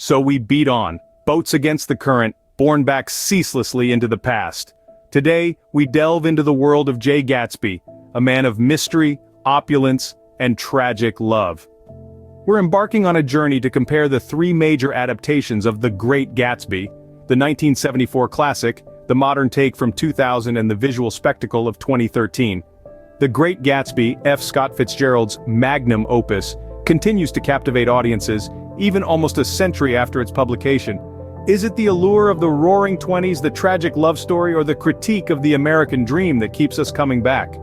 So we beat on, boats against the current, borne back ceaselessly into the past. Today, we delve into the world of Jay Gatsby, a man of mystery, opulence, and tragic love. We're embarking on a journey to compare the three major adaptations of The Great Gatsby, the 1974 classic, the modern take from 2000 and the visual spectacle of 2013. The Great Gatsby, F. Scott Fitzgerald's magnum opus, continues to captivate audiences, even almost a century after its publication. Is it the allure of the roaring 20s, the tragic love story, or the critique of the American dream that keeps us coming back?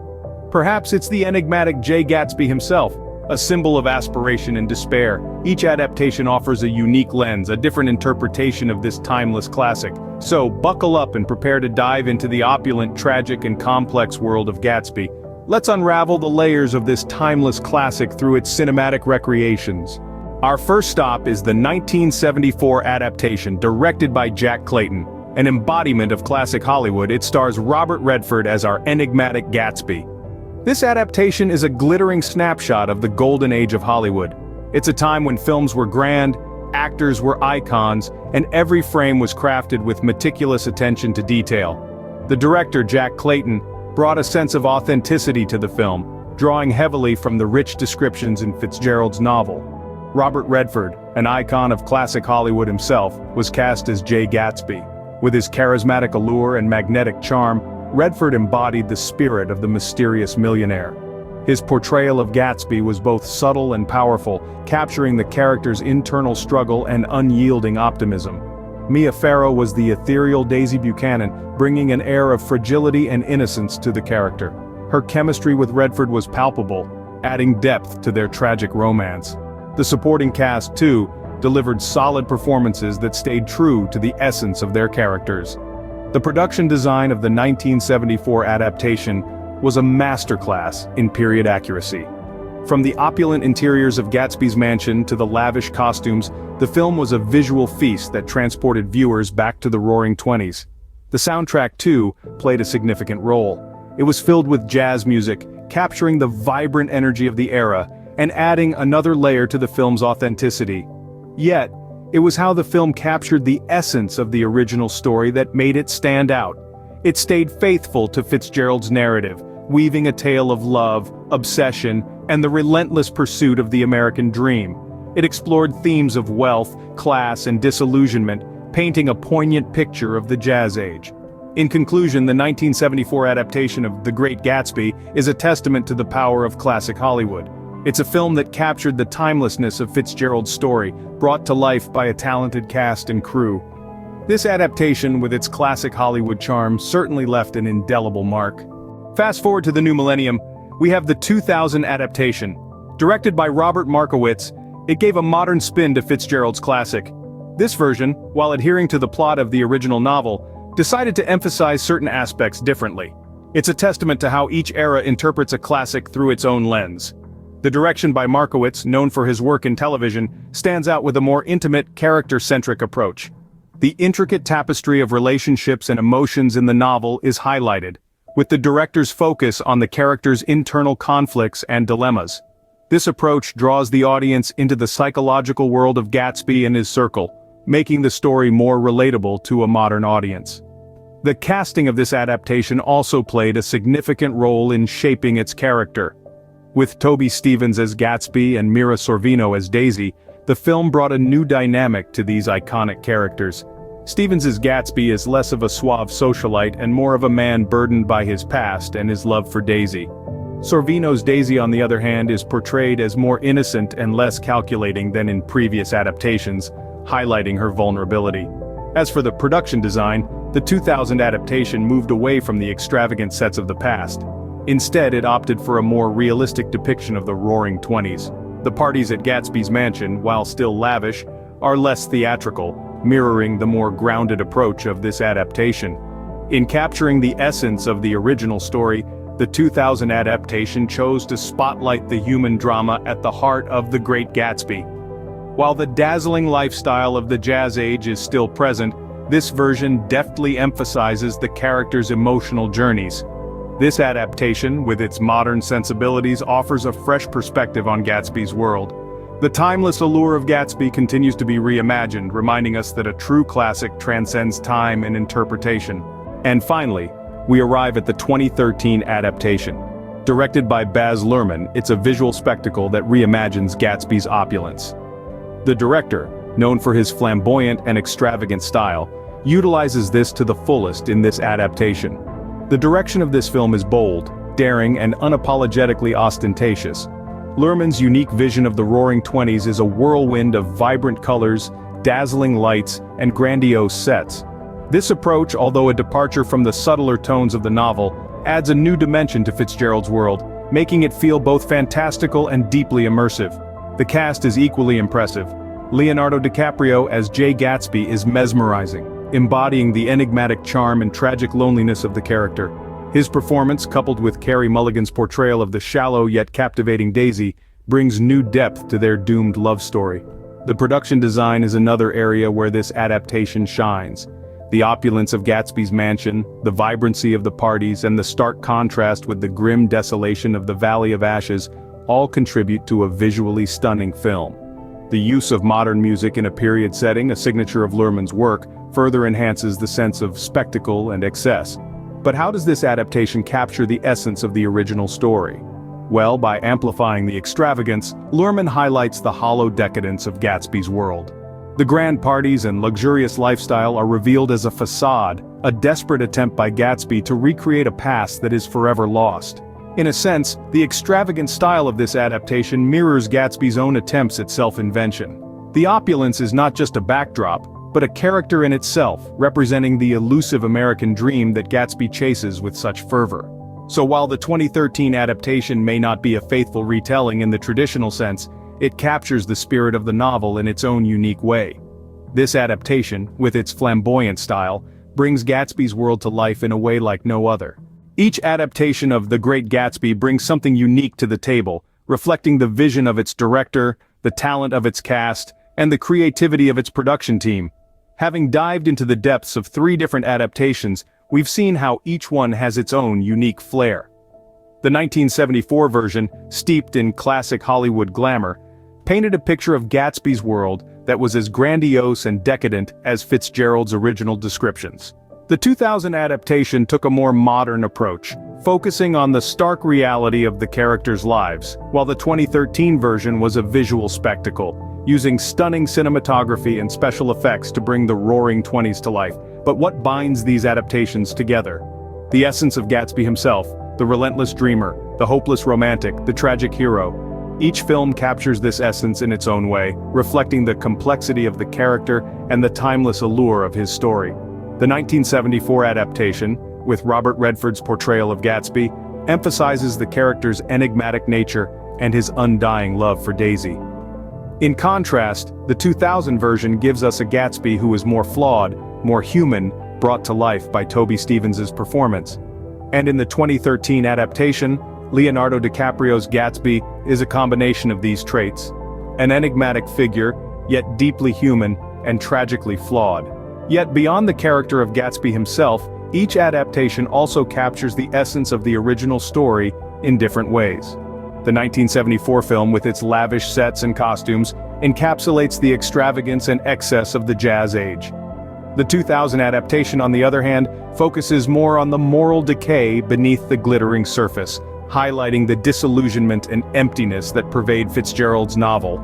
Perhaps it's the enigmatic Jay Gatsby himself, a symbol of aspiration and despair. Each adaptation offers a unique lens, a different interpretation of this timeless classic. So, buckle up and prepare to dive into the opulent, tragic, and complex world of Gatsby. Let's unravel the layers of this timeless classic through its cinematic recreations. Our first stop is the 1974 adaptation, directed by Jack Clayton. An embodiment of classic Hollywood, it stars Robert Redford as our enigmatic Gatsby. This adaptation is a glittering snapshot of the golden age of Hollywood. It's a time when films were grand, actors were icons, and every frame was crafted with meticulous attention to detail. The director, Jack Clayton, brought a sense of authenticity to the film, drawing heavily from the rich descriptions in Fitzgerald's novel. Robert Redford, an icon of classic Hollywood himself, was cast as Jay Gatsby. With his charismatic allure and magnetic charm, Redford embodied the spirit of the mysterious millionaire. His portrayal of Gatsby was both subtle and powerful, capturing the character's internal struggle and unyielding optimism. Mia Farrow was the ethereal Daisy Buchanan, bringing an air of fragility and innocence to the character. Her chemistry with Redford was palpable, adding depth to their tragic romance. The supporting cast, too, delivered solid performances that stayed true to the essence of their characters. The production design of the 1974 adaptation was a masterclass in period accuracy. From the opulent interiors of Gatsby's mansion to the lavish costumes, the film was a visual feast that transported viewers back to the Roaring '20s. The soundtrack, too, played a significant role. It was filled with jazz music, capturing the vibrant energy of the era, and adding another layer to the film's authenticity. Yet, it was how the film captured the essence of the original story that made it stand out. It stayed faithful to Fitzgerald's narrative, weaving a tale of love, obsession, and the relentless pursuit of the American dream. It explored themes of wealth, class, and disillusionment, painting a poignant picture of the Jazz Age. In conclusion, the 1974 adaptation of The Great Gatsby is a testament to the power of classic Hollywood. It's a film that captured the timelessness of Fitzgerald's story, brought to life by a talented cast and crew. This adaptation, with its classic Hollywood charm, certainly left an indelible mark. Fast forward to the new millennium, we have the 2000 adaptation. Directed by Robert Markowitz, it gave a modern spin to Fitzgerald's classic. This version, while adhering to the plot of the original novel, decided to emphasize certain aspects differently. It's a testament to how each era interprets a classic through its own lens. The direction by Markowitz, known for his work in television, stands out with a more intimate, character-centric approach. The intricate tapestry of relationships and emotions in the novel is highlighted, with the director's focus on the character's internal conflicts and dilemmas. This approach draws the audience into the psychological world of Gatsby and his circle, making the story more relatable to a modern audience. The casting of this adaptation also played a significant role in shaping its character. With Toby Stephens as Gatsby and Mira Sorvino as Daisy, the film brought a new dynamic to these iconic characters. Stephens' Gatsby is less of a suave socialite and more of a man burdened by his past and his love for Daisy. Sorvino's Daisy, on the other hand, is portrayed as more innocent and less calculating than in previous adaptations, highlighting her vulnerability. As for the production design, the 2000 adaptation moved away from the extravagant sets of the past. Instead, it opted for a more realistic depiction of the Roaring '20s. The parties at Gatsby's mansion, while still lavish, are less theatrical, mirroring the more grounded approach of this adaptation. In capturing the essence of the original story, the 2000 adaptation chose to spotlight the human drama at the heart of The Great Gatsby. While the dazzling lifestyle of the Jazz Age is still present, this version deftly emphasizes the characters' emotional journeys. This adaptation, with its modern sensibilities, offers a fresh perspective on Gatsby's world. The timeless allure of Gatsby continues to be reimagined, reminding us that a true classic transcends time and interpretation. And finally, we arrive at the 2013 adaptation. Directed by Baz Luhrmann, it's a visual spectacle that reimagines Gatsby's opulence. The director, known for his flamboyant and extravagant style, utilizes this to the fullest in this adaptation. The direction of this film is bold, daring, and unapologetically ostentatious. Luhrmann's unique vision of the Roaring Twenties is a whirlwind of vibrant colors, dazzling lights, and grandiose sets. This approach, although a departure from the subtler tones of the novel, adds a new dimension to Fitzgerald's world, making it feel both fantastical and deeply immersive. The cast is equally impressive. Leonardo DiCaprio as Jay Gatsby is mesmerizing, embodying the enigmatic charm and tragic loneliness of the character. His performance, coupled with Carey Mulligan's portrayal of the shallow yet captivating Daisy, brings new depth to their doomed love story. The production design is another area where this adaptation shines. The opulence of Gatsby's mansion, the vibrancy of the parties, and the stark contrast with the grim desolation of the Valley of Ashes all contribute to a visually stunning film. The use of modern music in a period setting, a signature of Luhrmann's work, further enhances the sense of spectacle and excess. But how does this adaptation capture the essence of the original story? Well, by amplifying the extravagance, Luhrmann highlights the hollow decadence of Gatsby's world. The grand parties and luxurious lifestyle are revealed as a facade, a desperate attempt by Gatsby to recreate a past that is forever lost. In a sense, the extravagant style of this adaptation mirrors Gatsby's own attempts at self-invention. The opulence is not just a backdrop, but a character in itself, representing the elusive American dream that Gatsby chases with such fervor. So while the 2013 adaptation may not be a faithful retelling in the traditional sense, it captures the spirit of the novel in its own unique way. This adaptation, with its flamboyant style, brings Gatsby's world to life in a way like no other. Each adaptation of The Great Gatsby brings something unique to the table, reflecting the vision of its director, the talent of its cast, and the creativity of its production team. Having dived into the depths of 3 different adaptations, we've seen how each one has its own unique flair. The 1974 version, steeped in classic Hollywood glamour, painted a picture of Gatsby's world that was as grandiose and decadent as Fitzgerald's original descriptions. The 2000 adaptation took a more modern approach, focusing on the stark reality of the characters' lives, while the 2013 version was a visual spectacle, using stunning cinematography and special effects to bring the Roaring Twenties to life. But what binds these adaptations together? The essence of Gatsby himself, the relentless dreamer, the hopeless romantic, the tragic hero. Each film captures this essence in its own way, reflecting the complexity of the character and the timeless allure of his story. The 1974 adaptation, with Robert Redford's portrayal of Gatsby, emphasizes the character's enigmatic nature and his undying love for Daisy. In contrast, the 2000 version gives us a Gatsby who is more flawed, more human, brought to life by Toby Stephens's performance. And in the 2013 adaptation, Leonardo DiCaprio's Gatsby is a combination of these traits. An enigmatic figure, yet deeply human and tragically flawed. Yet beyond the character of Gatsby himself, each adaptation also captures the essence of the original story in different ways. The 1974 film, with its lavish sets and costumes, encapsulates the extravagance and excess of the Jazz Age. The 2000 adaptation, on the other hand, focuses more on the moral decay beneath the glittering surface, highlighting the disillusionment and emptiness that pervade Fitzgerald's novel.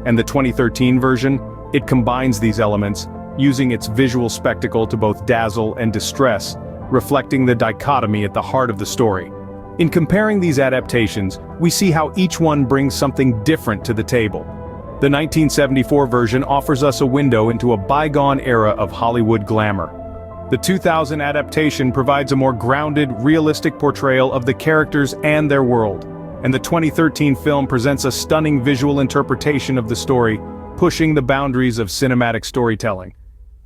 And the 2013 version, it combines these elements, using its visual spectacle to both dazzle and distress, reflecting the dichotomy at the heart of the story. In comparing these adaptations, we see how each one brings something different to the table. The 1974 version offers us a window into a bygone era of Hollywood glamour. The 2000 adaptation provides a more grounded, realistic portrayal of the characters and their world. And the 2013 film presents a stunning visual interpretation of the story, pushing the boundaries of cinematic storytelling.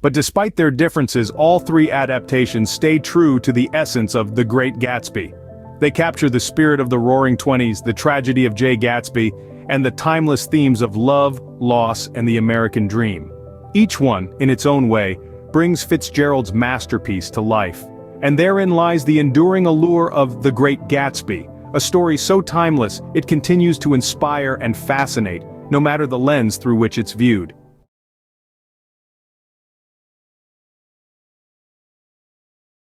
But despite their differences, all 3 adaptations stay true to the essence of The Great Gatsby. They capture the spirit of the Roaring Twenties, the tragedy of Jay Gatsby, and the timeless themes of love, loss, and the American dream. Each one, in its own way, brings Fitzgerald's masterpiece to life. And therein lies the enduring allure of The Great Gatsby, a story so timeless it continues to inspire and fascinate, no matter the lens through which it's viewed.